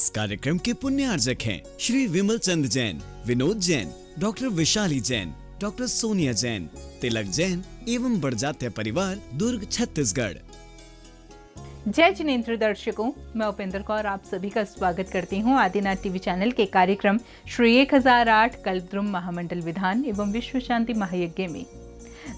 इस कार्यक्रम के पुण्यार्जक हैं श्री विमल चंद जैन, विनोद जैन, डॉक्टर विशाली जैन, डॉक्टर सोनिया जैन, तिलक जैन एवं बड़जात्या परिवार, दुर्ग, छत्तीसगढ़। जय जिनेंद्र दर्शकों, मैं उपेंद्र कौर आप सभी का स्वागत करती हूं आदिनाथ टीवी चैनल के कार्यक्रम श्री 1008 कल्पद्रुम महामंडल विधान एवं विश्व शांति महायज्ञ में।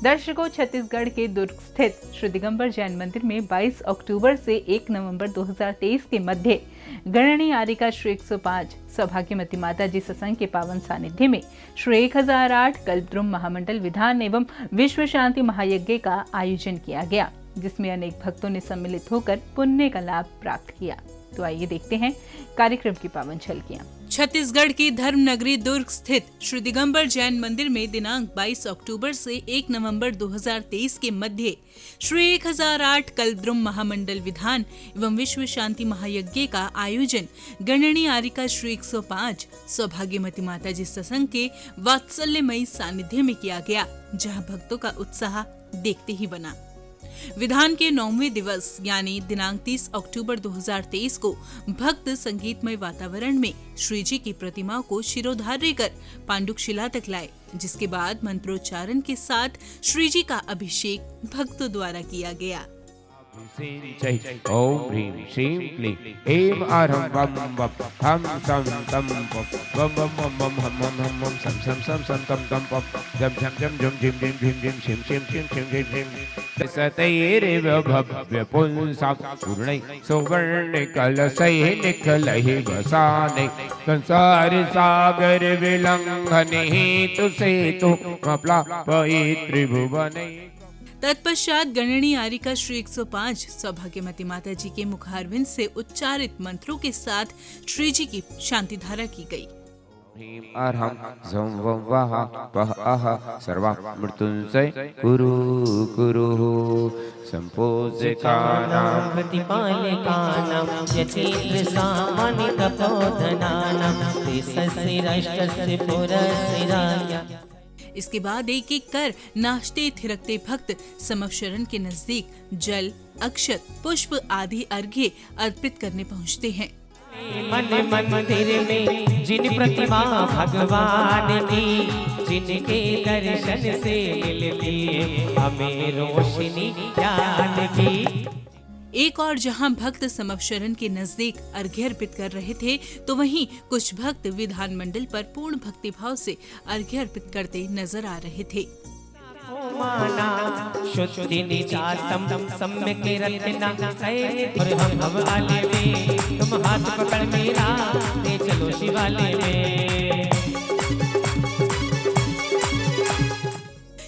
दर्शकों, छत्तीसगढ़ के दुर्ग स्थित श्री दिगंबर जैन मंदिर में 22 अक्टूबर से 1 नवंबर 2023 के मध्य गणनी आरिका श्री 105 सौभाग्यवती माता जी सत्संग के पावन सानिध्य में श्री 1008 कल्पद्रुम महामंडल विधान एवं विश्व शांति महायज्ञ का आयोजन किया गया, जिसमें अनेक भक्तों ने सम्मिलित होकर पुण्य का लाभ प्राप्त किया। तो आइए देखते हैं कार्यक्रम की पावन झलकियां। छत्तीसगढ़ की धर्म नगरी दुर्ग स्थित श्री दिगंबर जैन मंदिर में दिनांक 22 अक्टूबर से 1 नवंबर 2023 के मध्य श्री 1008 कल्पद्रुम महामंडल विधान एवं विश्व शांति महायज्ञ का आयोजन गणनी आरिका श्री 105 सौभाग्यवती माता जी सत्संग के वात्सल्यमयी सानिध्य में किया गया, जहां भक्तों का उत्साह देखते ही बना। विधान के 9वें दिवस यानी दिनांक 30 अक्टूबर 2023 को भक्त संगीतमय वातावरण में श्री जी की प्रतिमाओं को शिरोधार्य कर पांडुक शिला तक लाए, जिसके बाद मंत्रोच्चारण के साथ श्री जी का अभिषेक भक्तों द्वारा किया गया। ओम ह्रीं श्रीं क्लीं ऐं आरं वम वप हम सम तम पप वम वम वम वम हम हम हम वम सम सम सम सम तम तम पप जम झम झम झुम झिम झिम झिम झिम छिम छिम छिम छिम झिम झिम सतैरेव भव्य पुंसां पूर्णै सुवर्ण कलशैः निखलैः वसानै संसार सागर विलंघने हेतु सेतु प्लावयि त्रिभुवनै। तत्पश्चात गणनी आरिका श्री 105 सौभाग्यवती माता जी के मुखारविंद से उच्चारित मंत्रों के साथ श्री जी की शांति धारा की गई। अर्हं झं वं वः पः अः सर्वा मृत्युंजय कुरु कुरु संपूज्यकानां प्रतिपालकानां यतीन्द्र सामान्य तपोधनानां देशस्य राष्ट्रस्य पुरस्य राज्ञा। इसके बाद एक एक कर नाचते थिरकते भक्त समवशरण के नजदीक जल, अक्षत, पुष्प आदि अर्घ्य अर्पित करने पहुंचते हैं। मन मंदिर में जिन प्रतिमा भगवान की, जिनके दर्शन से मिलती है हमें रोशनी ज्ञान की। एक और जहां भक्त समवशरण के नजदीक अर्घ्य अर्पित कर रहे थे, तो वहीं कुछ भक्त विधान मंडल पर पूर्ण भक्तिभाव से अर्घ्य अर्पित करते नजर आ रहे थे। शुद्धि निजातम सम्यक रत्ना और हम आले में तुम हाथ पकड़ मेरा ले चलो शिवालय में।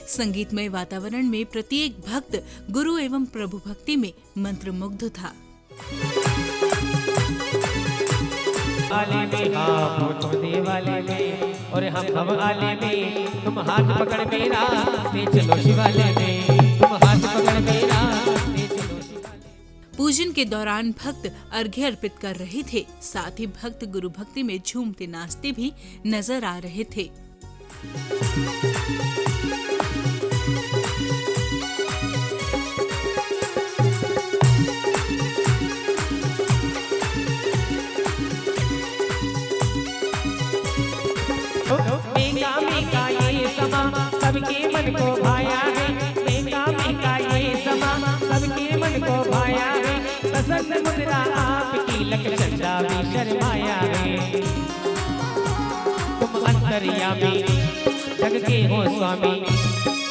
संगीतमय वातावरण में प्रत्येक भक्त गुरु एवं प्रभु भक्ति में मंत्रमुग्ध था। आले में हाँ देवालय में और हम आले में तुम हाथ पकड़ मेरा ले चलो शिवालय में, तुम हाथ पकड़ मेरा ले चलो शिवालय। पूजन के दौरान भक्त अर्घ्य अर्पित कर रहे थे, साथ ही भक्त गुरु भक्ति में झूमते नाचते भी नजर आ रहे थे। मेगा ये समा सबके मन को भाया है, मेगा ये समा सबके मन को भाया है। प्रसन्न मुद्रा आपकी लख चंदा भी शर्माया है। तुम अंतर्यामी जग के हो स्वामी,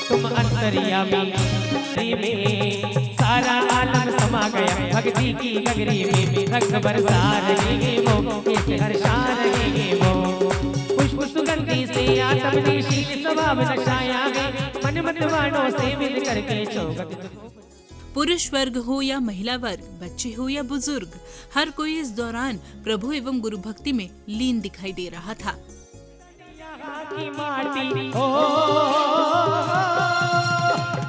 तुम अंतर्यामी में सारा आलम समा गया भक्ति की नगरी में। रंग बरसा रहे वो कैसे हर्षा रहे वो, सुगंधी से आत्मनिशील स्वभाव नशाया है, मन मतवानों से मिल करके चौगत। पुरुष वर्ग हो या महिला वर्ग, बच्चे हो या बुजुर्ग, हर कोई इस दौरान प्रभु एवं गुरु भक्ति में लीन दिखाई दे रहा था।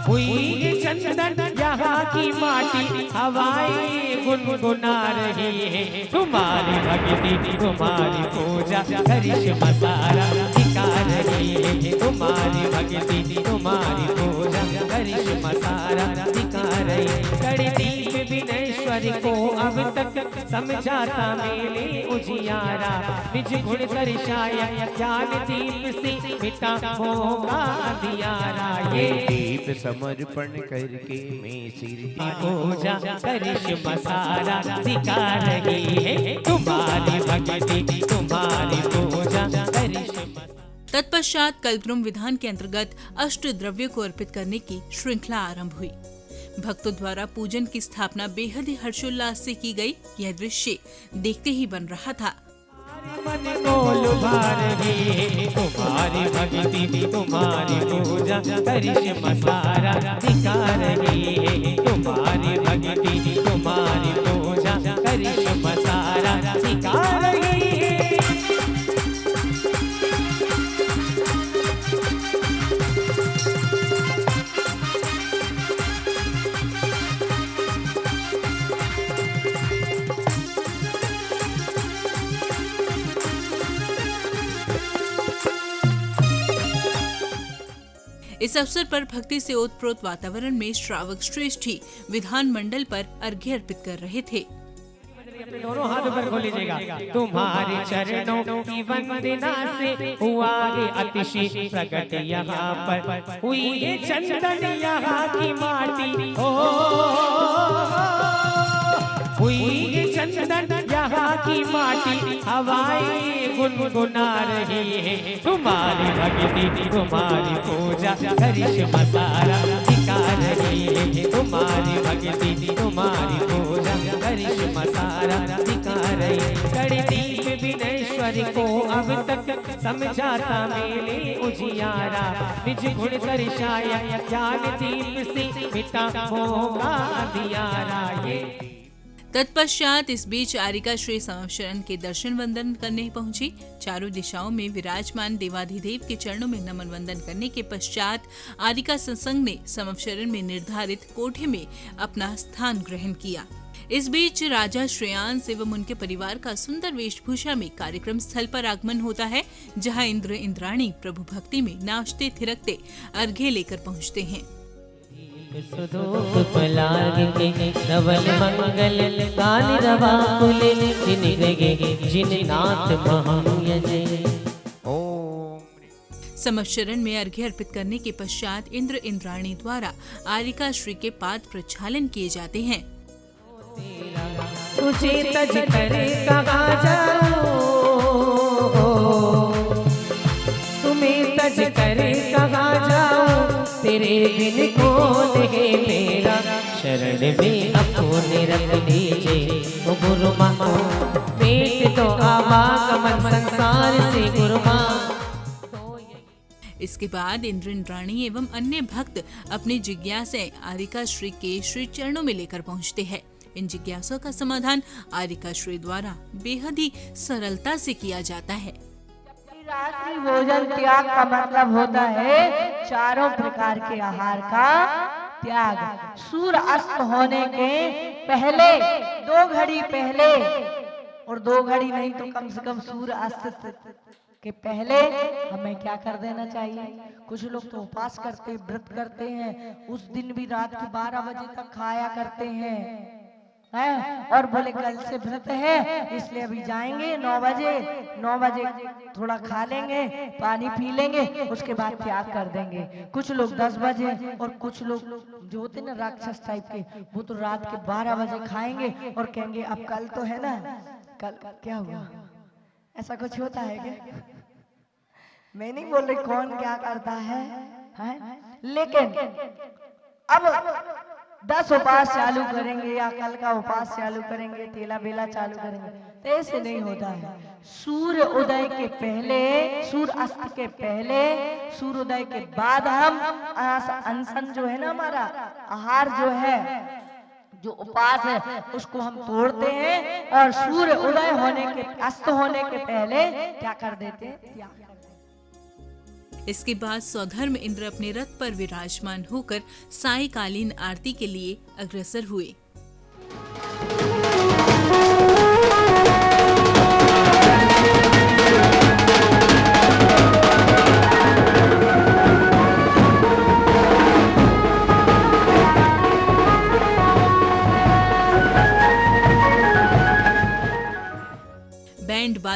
हुई चंदन यहाँ की माटी हवाएं गुनगुना रही है। तुम्हारी भक्ति तुम्हारी पूजा करिश्मा सारा दिखा रही है। तुम्हारी भक्ति तुम्हारी पूजा करिश्मा सारा दिखा रही है। कड़ी दीप विनेश्वरी को अब तक समझाता मेरे उजियारा, निज गुण दर्शाया ज्ञान दीप से मिटा होगा अंधियारा। ये दीप समर्पण करके मैं सिर पूजा करिश्मा सारा दिखा रही है, तुम्हारी भक्ति तुम्हारी पूजा करिश्मा। तत्पश्चात कल्पद्रुम विधान के अंतर्गत अष्ट द्रव्य को अर्पित करने की श्रृंखला आरंभ हुई। भक्तों द्वारा पूजन की स्थापना बेहद ही हर्षोल्लास से की गई। यह दृश्य देखते ही बन रहा था। मन को लुभा रही तुम्हारी भक्ति तुम्हारी पूजा करिश्मा सारा दिखा रही है, तुम्हारी भक्ति तुम्हारी पूजा करिश्मा सारा दिखा रही है। इस अवसर पर भक्ति से ओतप्रोत वातावरण में श्रावक श्रेष्ठ ही विधान मंडल पर अर्घ्य अर्पित कर रहे थे। अपने दोनों हाथ ऊपर खोल लीजिएगा। तुम्हारे चरणों की वंदना से हुआ है अतिशय प्रकट यहाँ पर, हुई है चंदन यहाँ की माटी, ओ हुई है चंदन यहाँ की माटी, हवाएं गुनगुना रही है, तुम्हारी भक्ति तुम्हारी पूजा करिश्मा सारा दिखा रही है, तुम्हारी भक्ति तुम्हारी पूजा करिश्मा सारा दिखा रही है। कड़ी दीप विनेश्वरी को अब तक समझाता मेरे उजियारा, निज गुण दर्शाया ज्ञान दीप से मिटा होगा अंधियारा। ये तत्पश्चात इस बीच आरिका श्री समवशरण के दर्शन वंदन करने पहुंची। चारों दिशाओं में विराजमान देवाधिदेव के चरणों में नमन वंदन करने के पश्चात आरिका सत्संग ने समवशरण में निर्धारित कोठे में अपना स्थान ग्रहण किया। इस बीच राजा श्रेयांश एवं उनके परिवार का सुंदर वेशभूषा में कार्यक्रम स्थल पर आगमन होता है, जहां इंद्र इंद्राणी प्रभु भक्ति में नाचते थिरकते अर्घ्य लेकर पहुंचते हैं। धवल मंगल गान रवा कुले जिन नाथ महायजय। समवशरण में अर्घ्य अर्पित करने के पश्चात इंद्र इंद्राणी द्वारा आरिका श्री के पाद प्रक्षालन किए जाते हैं। तुझे तज करे कहाँ जाऊं, तुम्हें तज करे कहाँ जाऊं, तेरे बिन कौन है मेरा, शरण में अपने रख लीजिए ओ गुरु माँ, पेट तो आवागमन संसार से गुरु माँ। इसके बाद इंद्र इंद्राणी एवं अन्य भक्त अपनी जिज्ञासाएं आरिका श्री के श्री चरणों में लेकर पहुंचते हैं। इन जिज्ञासाओं का समाधान आरिका श्री द्वारा बेहद ही सरलता से किया जाता है। रात्रि भोजन त्याग का मतलब होता है चारों प्रकार के आहार का त्याग। सूर्य अस्त होने के पहले 2 घड़ी पहले, और 2 घड़ी नहीं तो कम से कम सूर्य अस्त के पहले हमें क्या कर देना चाहिए। कुछ लोग तो उपवास करते, व्रत करते हैं, उस दिन भी रात के 12 बजे तक खाया करते हैं और बोले कल से व्रत है इसलिए अभी जाएंगे 9 बजे थोड़ा खा लेंगे, पानी पी लेंगे, उसके बाद त्याग कर देंगे। कुछ लोग 10 बजे, और कुछ लोग जो होते ना राक्षस टाइप के, वो तो रात के 12 बजे खाएंगे और कहेंगे अब कल तो है ना, कल क्या हुआ। ऐसा कुछ होता है क्या? मैं नहीं बोल रही कौन क्या करता है? लेकिन अब 10 उपास चालू करेंगे या कल का उपास चालू करेंगे, तेला बेला चालू करेंगे, तो ऐसे नहीं होता है। सूर्य उदय के पहले, सूर्य अस्त के पहले, सूर्य उदय के बाद हम अनशन जो है ना, हमारा आहार जो है, जो उपास है, उसको हम तोड़ते हैं और सूर्य उदय होने के, अस्त होने के पहले क्या कर देते हैं। इसके बाद स्वधर्म इंद्र अपने रथ पर विराजमान होकर सायंकालीन आरती के लिए अग्रसर हुए।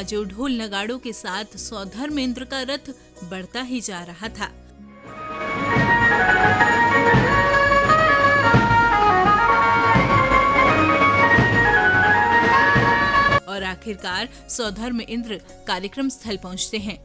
बाजों ढोल नगाड़ों के साथ सौधर्मेंद्र का रथ बढ़ता ही जा रहा था। और आखिरकार सौधर्म इंद्र कार्यक्रम स्थल पहुंचते हैं।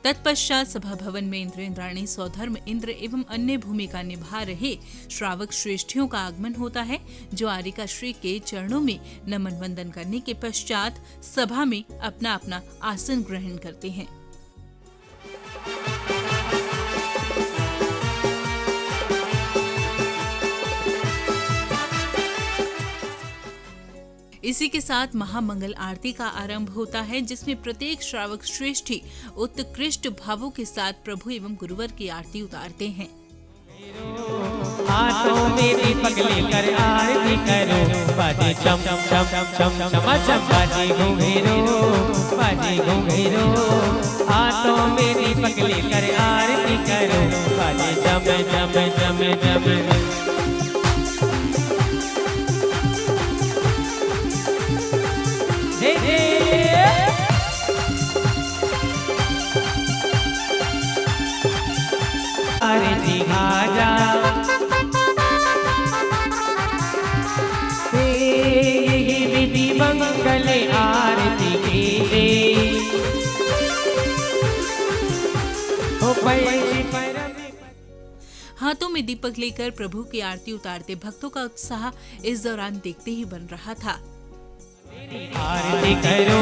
तत्पश्चात सभा भवन में इंद्र इंद्राणी सौधर्म इंद्र एवं अन्य भूमिका निभा रहे श्रावक श्रेष्ठियों का आगमन होता है, जो आरिका श्री के चरणों में नमन वंदन करने के पश्चात सभा में अपना अपना आसन ग्रहण करते हैं। इसी के साथ महामंगल आरती का आरंभ होता है, जिसमें प्रत्येक श्रावक श्रेष्ठी उत्कृष्ट भावों के साथ प्रभु एवं गुरुवर की आरती उतारते हैं। हाथों में दीपक लेकर आरती करो, बाजे चम चम चम चम चम चम, बाजे घुंघरू बाजे घुंघरू। हाथों में दीपक लेकर आरती करो, बाजे चम चम चम चम। आरती आजा विधि मंगल आरती के हाथों में दीपक लेकर प्रभु की आरती उतारते भक्तों का उत्साह इस दौरान देखते ही बन रहा था। आरती करो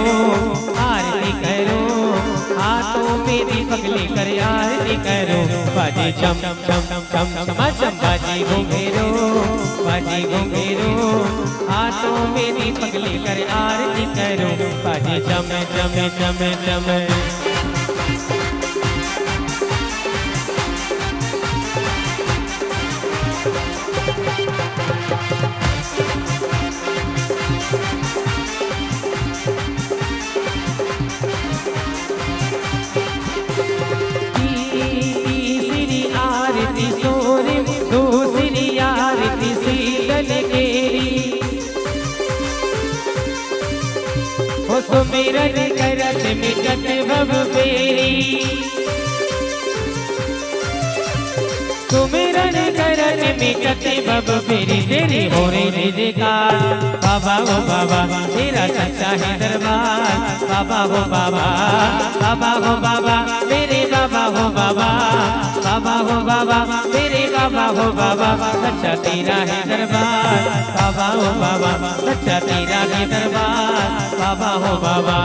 हाथों में दीपक लेकर आरती करो, बाजे चम चम चम चम चम, बाजे घुंघरू बाजे घुंघरू। हाथों में दीपक लेकर आरती करो, बाजे चम चम चम चम। सुमिरन करत मिटत भव फेरी, सुमिरन करत मिटत भव फेरी। तेरी हो रे जयकार बाबा हो बाबा, तेरा सच्चा है दरबार बाबा हो बाबा, बाबा हो बाबा मेरे बाबा हो बाबा, बाबा हो बाबा मेरे बाबा हो बाबा। सच्चा तेरा है दरबार बाबा हो बाबा, सच्चा तेरा है दरबार बाबा हो बाबा।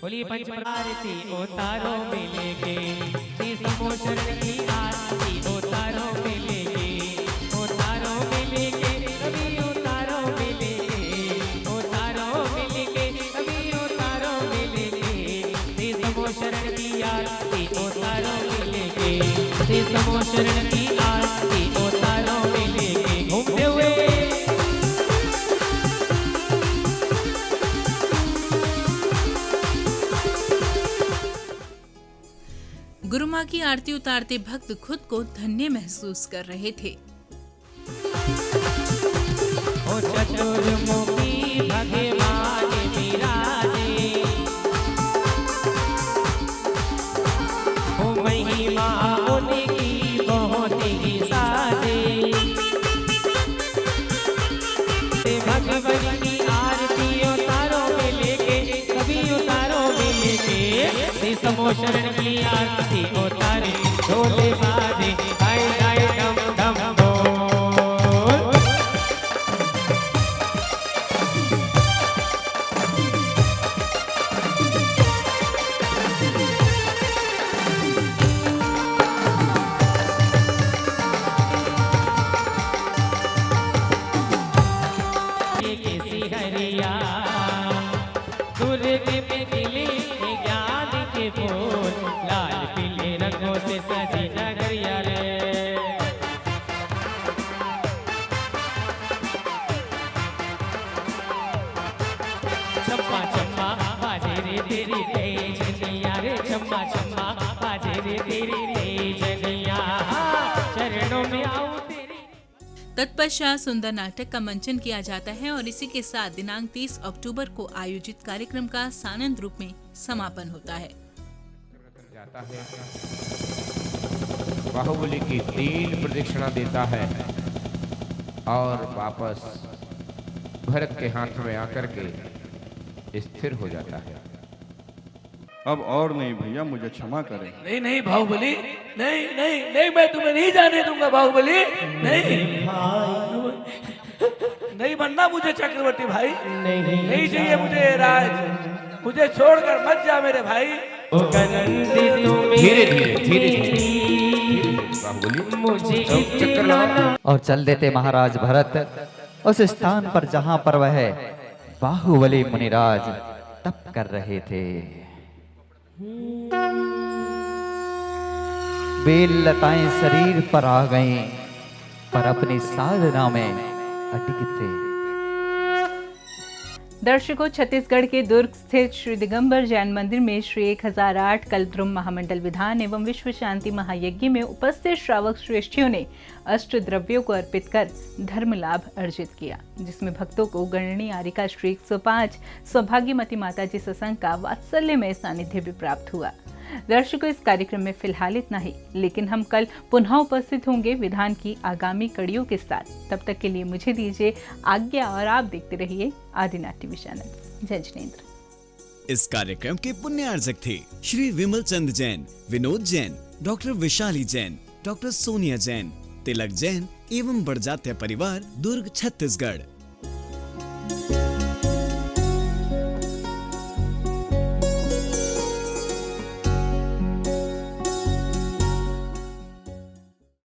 बोलिए पंच आरती उतारो में लेके, समोशन की आरती उतारो में लेके, उतारो में लेके कभी उतारो में लेके, उतारो में लेके कभी उतारो में लेके। समोशन की आरती उतारो में लेके, समोशन की आरती उतारो में लेके। घूमते हुए गुरु माँ की आरती उतारते भक्त खुद को धन्य महसूस कर रहे थे। ओ चतुर्मुखी भगवान विराजे, ओ महिमा उनकी बहुत ही साजे। भगवान की आरती उतारो में लेके, कभी उतारो में लेके। समोशरण की आरती उतारे, ढोले बाजे, हाय हाय डम डम बोल। पे खिले ये ज्ञान के फूल, लाल पीले रंगों से सजी नगरिया रे। चम्मा चम्मा बाजे रे तेरी तेज नैया रे, चम्मा चम्मा बाजे रे तेरी तेज नैया, चरणों में आऊं तेरी। तत्पश्चात सुंदर नाटक का मंचन किया जाता है और इसी के साथ दिनांक 30 अक्टूबर को आयोजित कार्यक्रम का सानंद रूप में समापन होता है। जाता है, बाहुबली की 3 प्रदक्षिणा देता है और वापस भरत के हाथ में आकर के स्थिर हो जाता है। अब और नहीं भैया, मुझे क्षमा करें। नहीं नहीं बाहुबली, नहीं नहीं नहीं, मैं तुम्हें नहीं जाने दूंगा बाहुबली, नहीं नहीं बनना मुझे चक्रवर्ती भाई, नहीं चाहिए मुझे राज, मुझे छोड़कर मत जा मेरे भाई। धीरे धीरे धीरे धीरे बाहुबली चक्कर लगाओ। और चल देते महाराज भरत उस स्थान पर जहां पर वह बाहुबली मुनिराज तप कर रहे थे। बेल लताएं शरीर पर आ गईं, पर अपनी साधना में अटक थे। दर्शकों, छत्तीसगढ़ के दुर्ग स्थित श्री दिगंबर जैन मंदिर में श्री 1008 कल्पद्रुम महामंडल विधान एवं विश्व शांति महायज्ञ में उपस्थित श्रावक श्रेष्ठियों ने अष्ट द्रव्यों को अर्पित कर धर्म लाभ अर्जित किया, जिसमें भक्तों को गणनी आरिका श्री 105 सौभाग्यमती माता जी सत्संग का वात्सल्यमय सानिध्य भी प्राप्त हुआ। दर्शकों, इस कार्यक्रम में फिलहाल इतना ही, लेकिन हम कल पुनः उपस्थित होंगे विधान की आगामी कड़ियों के साथ। तब तक के लिए मुझे दीजिए आज्ञा और आप देखते रहिए आदिनाथ टीवी चैनल। जय जिनेंद्र। इस कार्यक्रम के पुण्यार्जक थे श्री विमल चंद जैन, विनोद जैन, डॉक्टर विशाली जैन, डॉक्टर सोनिया जैन, तिलक जैन एवं बड़जात्या परिवार, दुर्ग, छत्तीसगढ़।